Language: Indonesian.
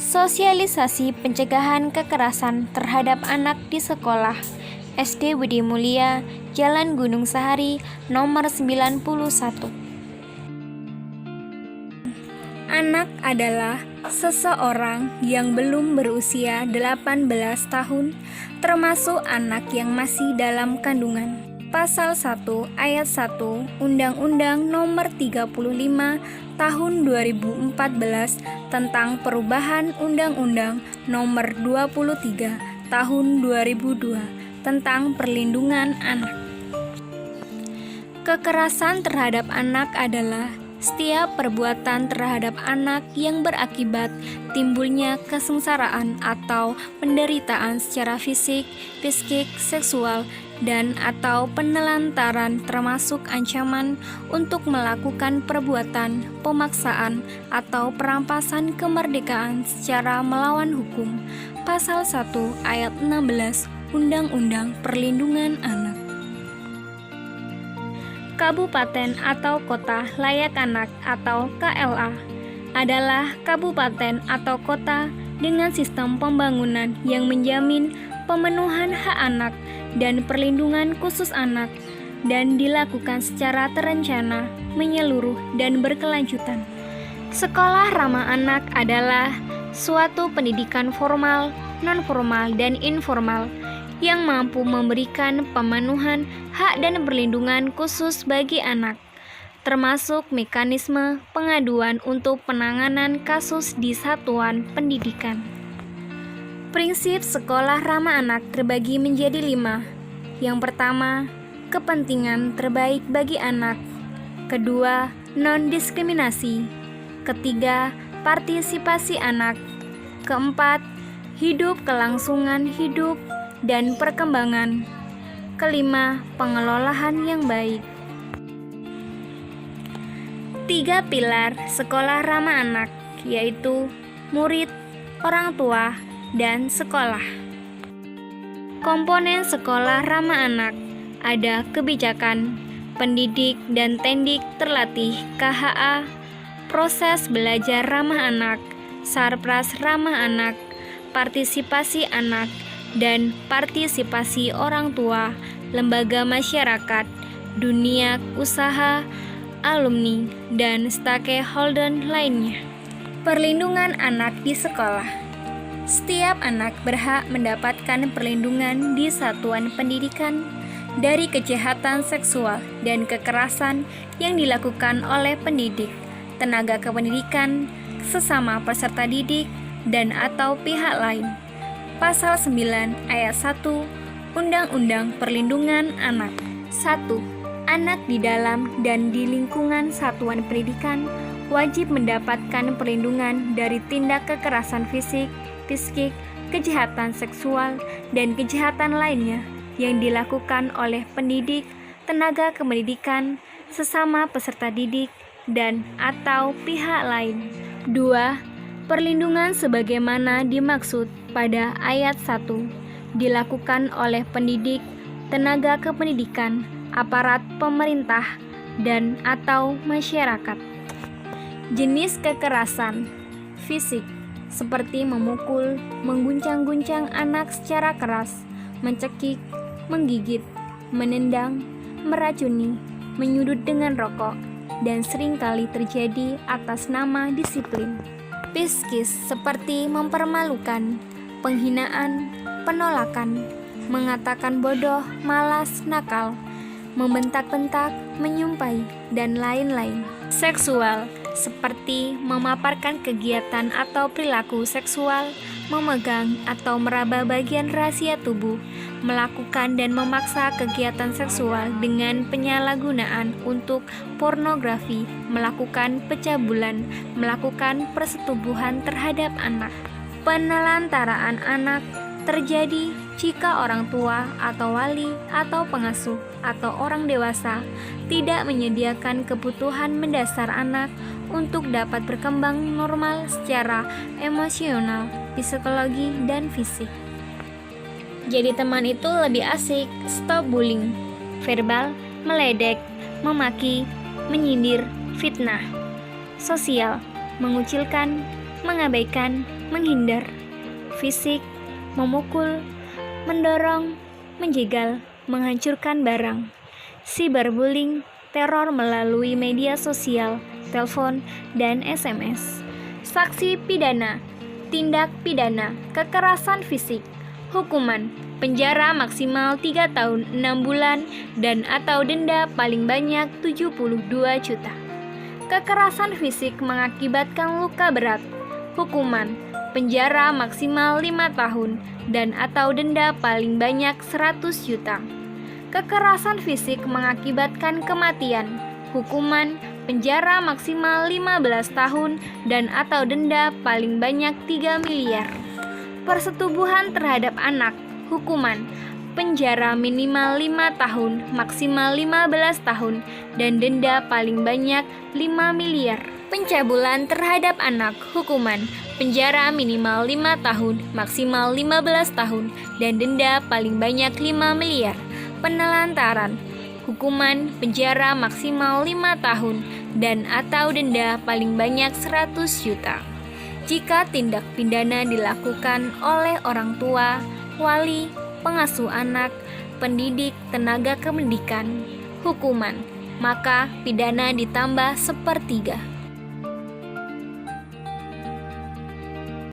Sosialisasi pencegahan kekerasan terhadap anak di sekolah. SD Budi Mulia, Jalan Gunung Sahari, nomor 91. Anak adalah seseorang yang belum berusia 18 tahun, termasuk anak yang masih dalam kandungan. Pasal 1 ayat 1 Undang-Undang Nomor 35 Tahun 2014 tentang perubahan Undang-Undang Nomor 23 Tahun 2002 tentang perlindungan anak. Kekerasan terhadap anak adalah setiap perbuatan terhadap anak yang berakibat timbulnya kesengsaraan atau penderitaan secara fisik, psikis, seksual, dan atau penelantaran termasuk ancaman untuk melakukan perbuatan, pemaksaan, atau perampasan kemerdekaan secara melawan hukum. Pasal 1 ayat 16 Undang-Undang Perlindungan Anak. Kabupaten atau kota layak anak atau KLA adalah kabupaten atau kota dengan sistem pembangunan yang menjamin pemenuhan hak anak dan perlindungan khusus anak dan dilakukan secara terencana, menyeluruh, dan berkelanjutan. Sekolah ramah anak adalah suatu pendidikan formal, non-formal, dan informal yang mampu memberikan pemenuhan hak dan perlindungan khusus bagi anak, termasuk mekanisme pengaduan untuk penanganan kasus di satuan pendidikan. Prinsip sekolah ramah anak terbagi menjadi 5. Yang pertama, kepentingan terbaik bagi anak. Kedua, non-diskriminasi. Ketiga, partisipasi anak. Keempat, hidup kelangsungan hidup dan perkembangan. Kelima, pengelolaan yang baik. 3 pilar sekolah ramah anak, yaitu murid, orang tua, dan sekolah. Komponen sekolah ramah anak ada kebijakan, pendidik dan tendik terlatih KHA, proses belajar ramah anak, sarpras ramah anak, partisipasi anak, dan partisipasi orang tua, lembaga masyarakat, dunia usaha, alumni, dan stakeholder lainnya. Perlindungan anak di sekolah. Setiap anak berhak mendapatkan perlindungan di satuan pendidikan dari kejahatan seksual dan kekerasan yang dilakukan oleh pendidik, tenaga kependidikan, sesama peserta didik, dan atau pihak lain. Pasal 9 ayat 1 Undang-Undang Perlindungan Anak. 1. Anak di dalam dan di lingkungan satuan pendidikan wajib mendapatkan perlindungan dari tindak kekerasan fisik, psikis, kejahatan seksual, dan kejahatan lainnya yang dilakukan oleh pendidik, tenaga kependidikan, sesama peserta didik, dan atau pihak lain. 2. Perlindungan sebagaimana dimaksud pada ayat 1 dilakukan oleh pendidik, tenaga kependidikan, aparat pemerintah, dan atau masyarakat. Jenis kekerasan fisik seperti memukul, mengguncang-guncang anak secara keras, mencekik, menggigit, menendang, meracuni, menyudut dengan rokok, dan seringkali terjadi atas nama disiplin. Psikis seperti mempermalukan, penghinaan, penolakan, mengatakan bodoh, malas, nakal, membentak-bentak, menyumpai, dan lain-lain. Seksual seperti memaparkan kegiatan atau perilaku seksual, memegang atau meraba bagian rahasia tubuh, melakukan dan memaksa kegiatan seksual dengan penyalahgunaan untuk pornografi, melakukan pencabulan, melakukan persetubuhan terhadap anak. Penelantaraan anak terjadi jika orang tua atau wali atau pengasuh atau orang dewasa tidak menyediakan kebutuhan mendasar anak untuk dapat berkembang normal secara emosional, psikologi, dan fisik. Jadi teman itu lebih asik. Stop bullying. Verbal, meledek, memaki, menyindir, fitnah. Sosial, mengucilkan, mengabaikan, menghindar, fisik, memukul, mendorong, menjegal, menghancurkan barang, cyberbullying, teror melalui media sosial, telepon, dan SMS. Saksi pidana, tindak pidana, kekerasan fisik, hukuman, penjara maksimal 3 tahun 6 bulan dan atau denda paling banyak 72 juta. Kekerasan fisik mengakibatkan luka berat, hukuman, penjara maksimal 5 tahun dan atau denda paling banyak 100 juta. Kekerasan fisik mengakibatkan kematian, hukuman, penjara maksimal 15 tahun dan atau denda paling banyak 3 miliar. Persetubuhan terhadap anak, hukuman, penjara minimal 5 tahun, maksimal 15 tahun, dan denda paling banyak 5 miliar. Pencabulan terhadap anak, hukuman, penjara minimal 5 tahun, maksimal 15 tahun, dan denda paling banyak 5 miliar. Penelantaran, hukuman, penjara maksimal 5 tahun, dan atau denda paling banyak 100 juta. Jika tindak pidana dilakukan oleh orang tua, wali, pengasuh anak, pendidik, tenaga kependidikan, hukuman, maka pidana ditambah 1/3.